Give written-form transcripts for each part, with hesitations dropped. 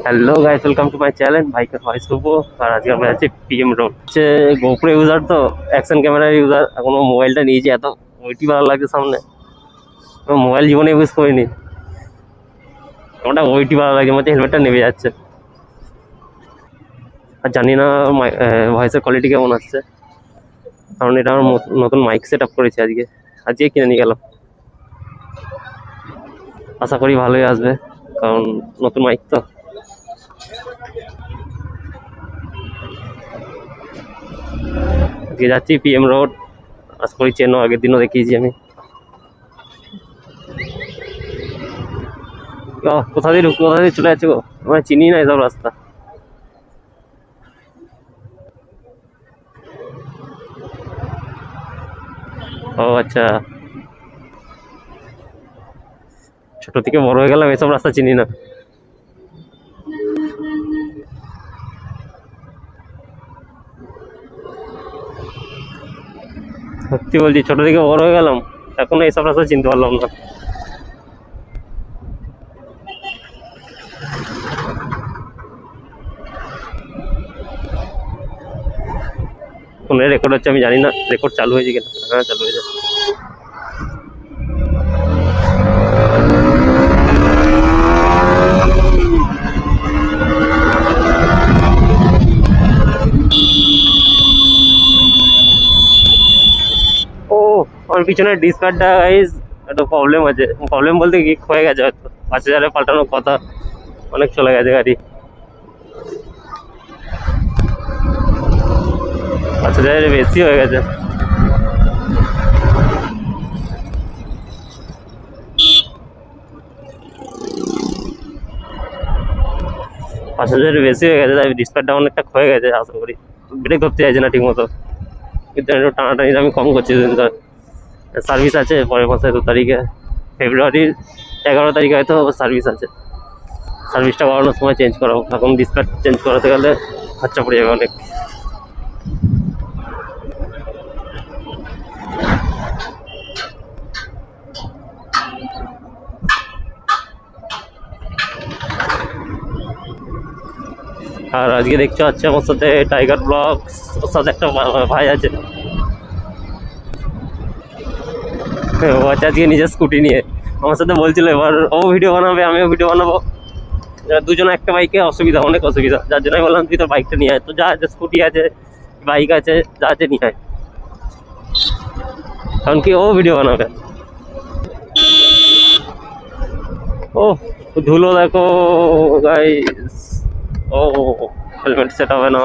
Hello guys, welcome to my channel বাইকের voice শুভ। আর আজকে আমরা যাচ্ছি পিএম রোড। হচ্ছে গোপ্রো ইউজার, তো অ্যাকশন ক্যামেরার ইউজার। এখনো মোবাইলটা নিয়েছি, এত ওইটি ভালো লাগছে সামনে। মোবাইল জীবনে ইউজ করিনি, ওটা ওইটি ভালো লাগছে, মধ্যে হেলমেটটা নেমে যাচ্ছে। আর জানি না ভয়েসের কোয়ালিটি কেমন আসছে, কারণ এটা আমার নতুন মাইক সেট আপ করেছি আজকে কিনে নিয়ে গেলাম। আশা করি ভালোই আসবে, কারণ নতুন মাইক তো। আজকে যাচ্ছি পিএম রোড। আশা করি চেনো, আগের দিনও দেখিয়েছি আমি। কোথা দিয়ে চলে যাচ্ছে গো, আমরা চিনি না এসব রাস্তা। ও আচ্ছা, ছোট থেকে বড় হয়ে গেলাম, এসব রাস্তা চিনি না। সত্যি বলছি, ছোট থেকে বড় হয়ে গেলাম, এখনো এইসব রাস্তা চিনতে পারলাম না। ফোনে রেকর্ড হচ্ছে, আমি জানি না রেকর্ড চালু হয়েছে কিনা। হ্যাঁ, চালু হয়েছে। ও, আমার পিছনে ডিসকার্ডটা গাইস একটা প্রবলেম আছে। প্রবলেম বলতে কি, হয়ে গেছে হয়তো। 5,000-এ পাল্টানোর কথা, অনেক চলে গেছে গাড়ি। 5,000-এর বেশি হয়ে গেছে। পাঁচ হাজারের বেশি হয়ে গেছে, তাই ডিসপ্লেটা অনেকটা ক্ষয়ে গেছে। আশা করি ব্রেক ধরতে চাইছে না ঠিক মতো, কিন্তু একটু টানাটানি আমি কম করছি। সার্ভিস আছে পরের মাসে 2 তারিখে, ফেব্রুয়ারির 11 তারিখে হয়তো সার্ভিস আছে। সার্ভিসটা করানোর সময় চেঞ্জ করাবো, এখন ডিসপ্লে চেঞ্জ করাতে গেলে খরচা পড়ে যাবে অনেক। আর আজকে দেখতে পাচ্ছি আমার সাথে টাইগার ব্লগস, ওর সাথে একটা ভাই আছে। ও আছে আজকে নিজের স্কুটি নিয়ে আমার সাথে বলছিল এবার ও ভিডিও বানাবে, আমিও ভিডিও বানাবো। দুজনে একটা বাইকে অসুবিধা, অনেক অসুবিধা, যার জন্য আমি বললাম তুই তোর বাইকটা নিয়ে আয়। তো যা আছে, স্কুটি আছে, বাইক আছে, যা আছে নিয়ে আয়, কারণ কি ও ভিডিও বানাবে। ও ধুলো দেখো গাইস। ও, হেলমেট সেট হবে না।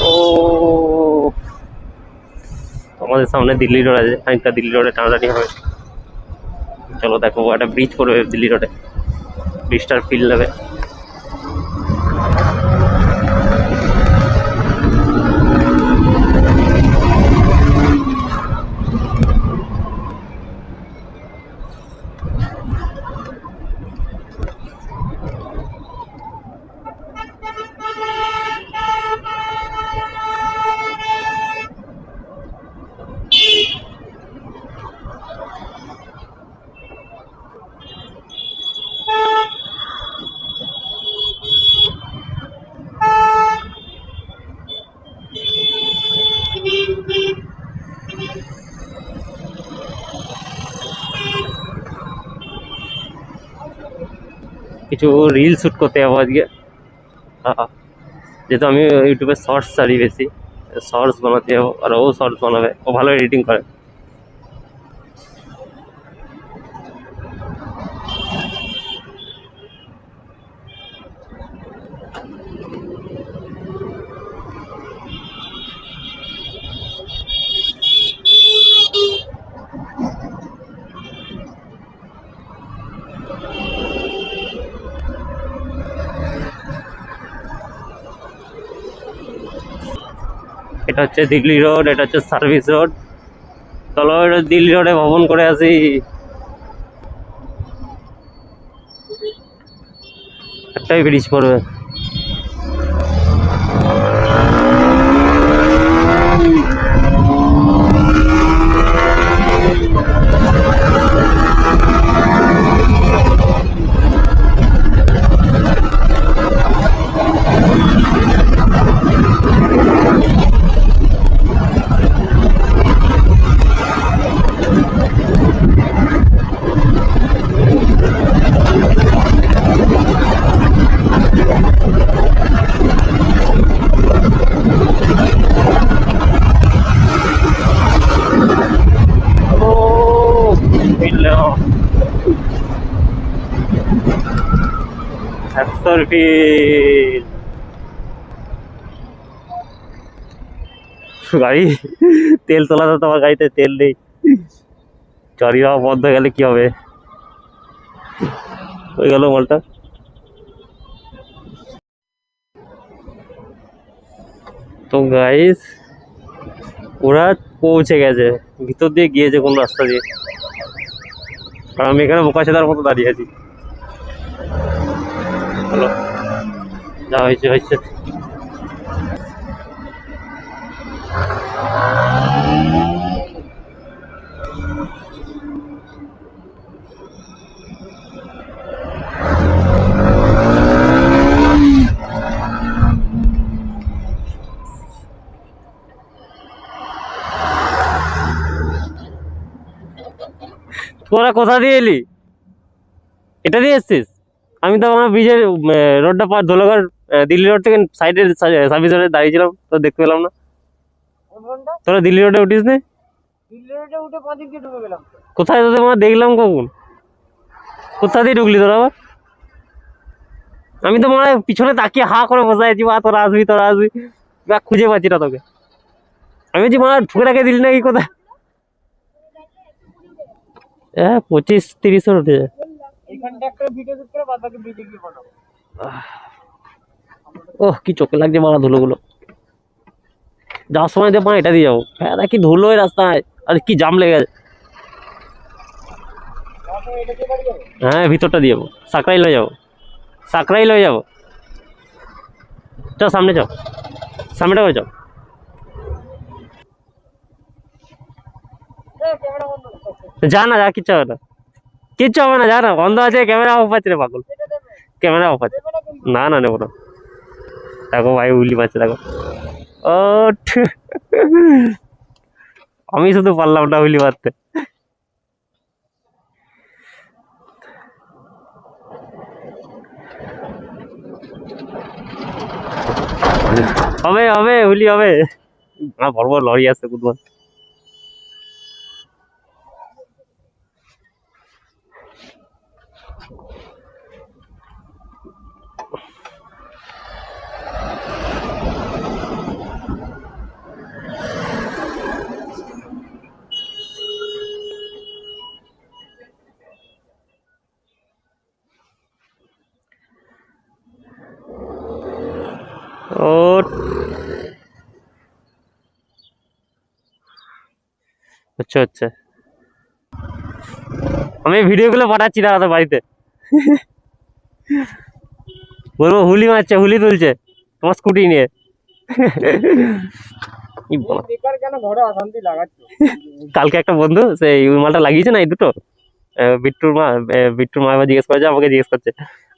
ও, আমাদের সামনে দিল্লি রোড আছে, খানিকটা দিল্লি রোডে টানাটানি হবে। চলো দেখো, একটা ব্রিজ করবে দিল্লি রোডে, ব্রিজটার ফিল নেবে। কিছু রিল শ্যুট করতে যাবো আজকে, যেহেতু আমি ইউটিউবে শর্টস ছাড়ি বেশি, শর্টস বানাতে যাবো। আর ও শর্টস বানাবে, ও ভালো এডিটিং করে। এটা হচ্ছে দিল্লি রোড, এটা হচ্ছে সার্ভিস রোড। চলো এটা দিল্লি রোডে ভ্রমণ করে আসি। একটাই ব্রিজ পড়বে। মাস্টারফিল্ড গাড়ি তেল তোলা তো তোমার গাড়িতে তেল নেই, গাড়ি বন্ধ হয়ে গেলে কি হবে? হয়ে গেল মালটা। তো গাইস ওরা পৌঁছে গেছে, ভিতর দিয়ে গিয়েছে কোন রাস্তা দিয়ে, আর আমি এখানে বোকাচোদার মতো দাঁড়িয়ে আছি। হলো, যা হয়েছে হয়েছে। তোরা কোথা দিয়ে এলি? এটা দিয়ে এসছিস? আমি তো আমার ব্রিজের রোডটা পার ধুলাগড় দিল্লি রোড থেকে সাইডের সার্ভিস রোডে দাঁড়িয়েছিলাম, তো দেখতে পেলাম না। তোরা দিল্লি রোডে উঠিস নি? কোথায় তোদের আমার দেখলাম কখন? কোথা দিয়ে ঢুকলি তোরা আবার? আমি তো মনে হয় পিছনে তাকিয়ে হা করে বসে আছি, বা তোরা আসবি তোরা আসবি, খুঁজে পাচ্ছি না তোকে। আমি বলছি মনে হয় ঢুকে রাখে দিলি নাকি কোথায়? হ্যাঁ 25-30 উঠে যায়। ওহ কি চোখে লাগছে মারা ধুলোগুলো। যাওয়ার সময় দিয়ে এটা দিয়ে যাবো, হ্যাঁ কি ধুলো ওই রাস্তায়, আর কি জাম লেগে গেছে। হ্যাঁ ভিতরটা দিয়ে যাবো, সাকরাইল হয়ে যাবো, সাকরাইল হয়ে যাবো। চ সামনে চ, সামনেটা করে চ। যা না, যা কিচ্ছু হবে না, কিচ্ছু হবে না, যা না, বন্ধ আছে, ক্যামেরা অফ আছে রে পাগল, ক্যামেরা অফ আছে। না না নেবো না। দেখো ভাই উলি মারছে দেখো, ও আমি শুধু পারলাম না উলি মারতে। হবে হবে হুলি হবে, বড় বড় লরি আছে বুধবার। ও আচ্ছা আচ্ছা, আমি ভিডিওগুলো পাঠাচ্ছি না তো বাড়িতে, বলবো হুলি মারছে, হুলি তুলছে তোমার স্কুটি নিয়ে। কালকে একটা বন্ধু সেই মালটা লাগিয়েছে না, এই দুটো বিট্টুর মা এবার জিজ্ঞেস করেছে, আমাকে জিজ্ঞেস করছে,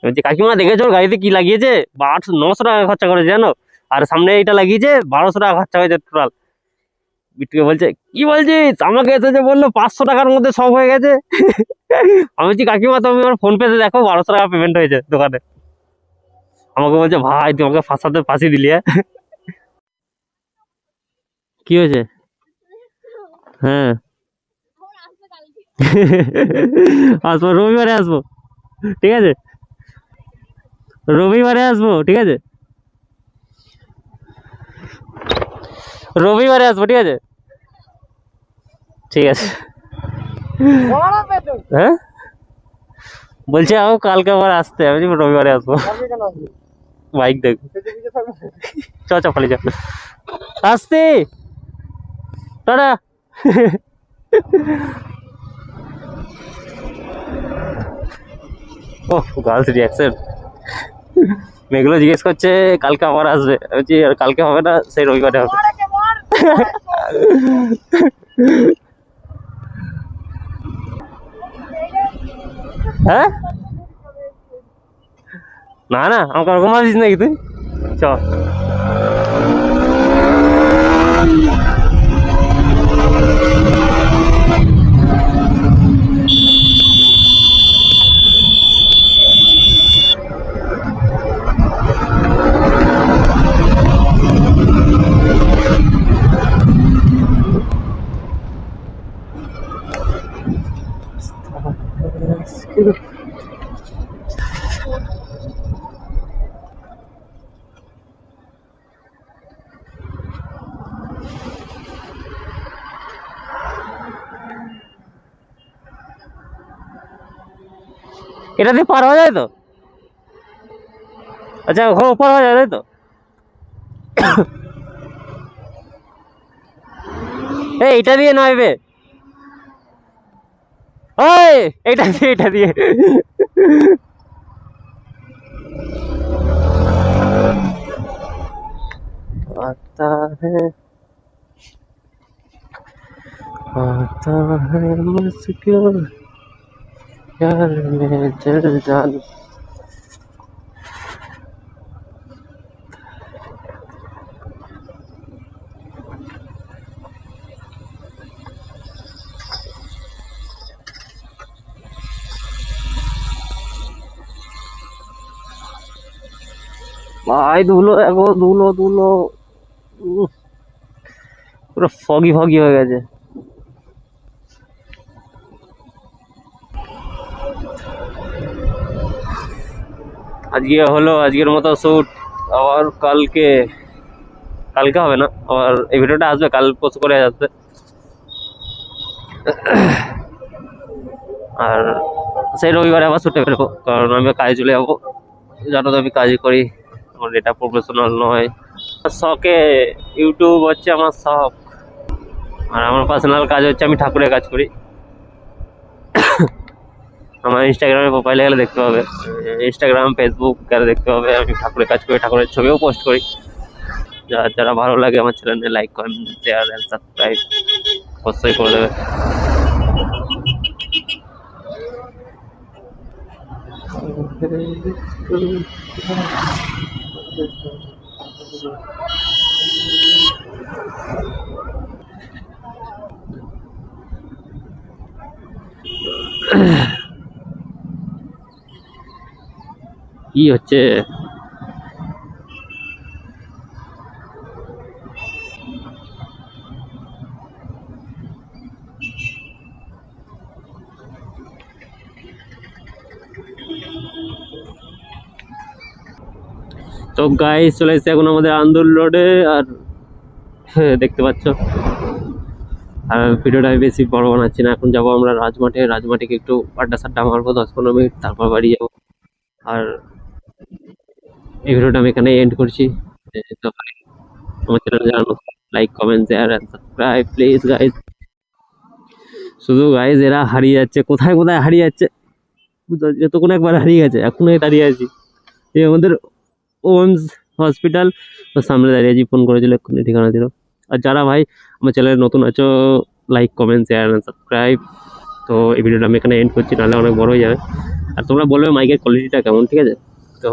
বলছি কাকিমা দেখেছো গাড়িতে কি লাগিয়েছে? 900 টাকা খরচা করেছে জানো, আর সামনে এটা লাগিয়েছে 1200 টাকা খরচা হয়েছে টোটাল। বিট্টুকে বলছে কি বলছিস, আমাকে এসে বললো 500 টাকার মধ্যে সব হয়ে গেছে। আমি বলছি কাকিমা তুমি আমার ফোন পেতে দেখো 1200 টাকা পেমেন্ট হয়েছে দোকানে। আমাকে বলছে ভাই তুই আমাকে ফাঁসিয়ে দিলি। কি হয়েছে? হ্যাঁ আসবো রবিবারে আসবো, ঠিক আছে রবিবারে আসবো, ঠিক আছে রবিবারে আসবো, ঠিক আছে ঠিক আছে। হ্যাঁ বলছে আমাকে কালকে আবার আসতে, আমি রবিবারে আসবো, বাইক দেখ। চ চ খালি চ, আসতে টাটা। ও গার্লস রিয়াকশন, মেয়েগুলো জিজ্ঞেস করছে কালকে আবার আসবে, বলছি আর কালকে হবে না, সেই রবিবারে হবে। হ্যাঁ না না আমাকে ওরকম আসিস নাকি তুই, চ। এটা দিয়ে পার হওয়া যায় তো? আচ্ছা ওখানে পার হওয়া যায় তাই তো? এটা দিয়ে নয় বে, ওই এটা দিয়ে आता है आता है मुश्किल यार में चल जान। ভাই ধুলো দেখো, ধুলো ধুলো, পুরো ফগি ফগি হয়ে গেছে। আজকে হলো, আজকের মতো শুট। আবার কালকে, কালকে হবে না, আবার এই ভিডিওটা আসবে কাল পোস্ট করে আসবে। আর সেই রবিবারে আবার ছুটে বেরোবো, কারণ আমি কাজে চলে যাবো। জানো তো আমি কাজই করি, আমার এটা প্রফেশনাল নয়। শখে ইউটিউব হচ্ছে আমার শখ, আর আমার পার্সোনাল কাজ হচ্ছে আমি ঠাকুরের কাজ করি। আমার ইনস্টাগ্রামে প্রোফাইলে গেলে দেখতে পাবে, ইনস্টাগ্রাম ফেসবুক গেলে দেখতে পাবে আমি ঠাকুরের কাজ করি, ঠাকুরের ছবিও পোস্ট করি। যারা ভালো লাগে আমার চ্যানেলে like comment share and subscribe অবশ্যই করে দেবে। কি হচ্ছে? তো গাইস চলে এসেছে এখন আমাদের আন্দুল রোডে, আর দেখতে পাচ্ছ। আর ভিডিওটা আমি বেশি বড় বানাচ্ছি না, এখন যাবো আমরা রাজমাঠে। রাজমাঠে একটু আড্ডা সাড্ডা মারবো 10-15 মিনিট, তারপর বাড়ি যাবো। আর এই ভিডিওটা আমি এখানে এন্ড করছি। তো আমার চ্যানেলে জানানো, like comment share and subscribe please guys. শুধু গাইজ এরা হারিয়ে যাচ্ছে, কোথায় কোথায় হারিয়ে যাচ্ছে। যতক্ষণ একবার হারিয়ে গেছে, এখন দাঁড়িয়ে আছি এই আমাদের ওমস হসপিটাল সামনে দাঁড়িয়ে আছি। ফোন করেছিল এক্ষুনি, ঠিকানা দিল। আর যারা ভাই আমার চ্যানেলে নতুন আছো, like comment share and subscribe. তো এই ভিডিওটা আমি এখানে এন্ড করছি, নাহলে অনেক বড় হয়ে যাবে। আর তোমরা বলবে মাইকের কোয়ালিটিটা কেমন, ঠিক আছে? তো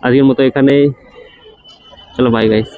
আজকের মতো এখানেই, চলো বাই গাইস।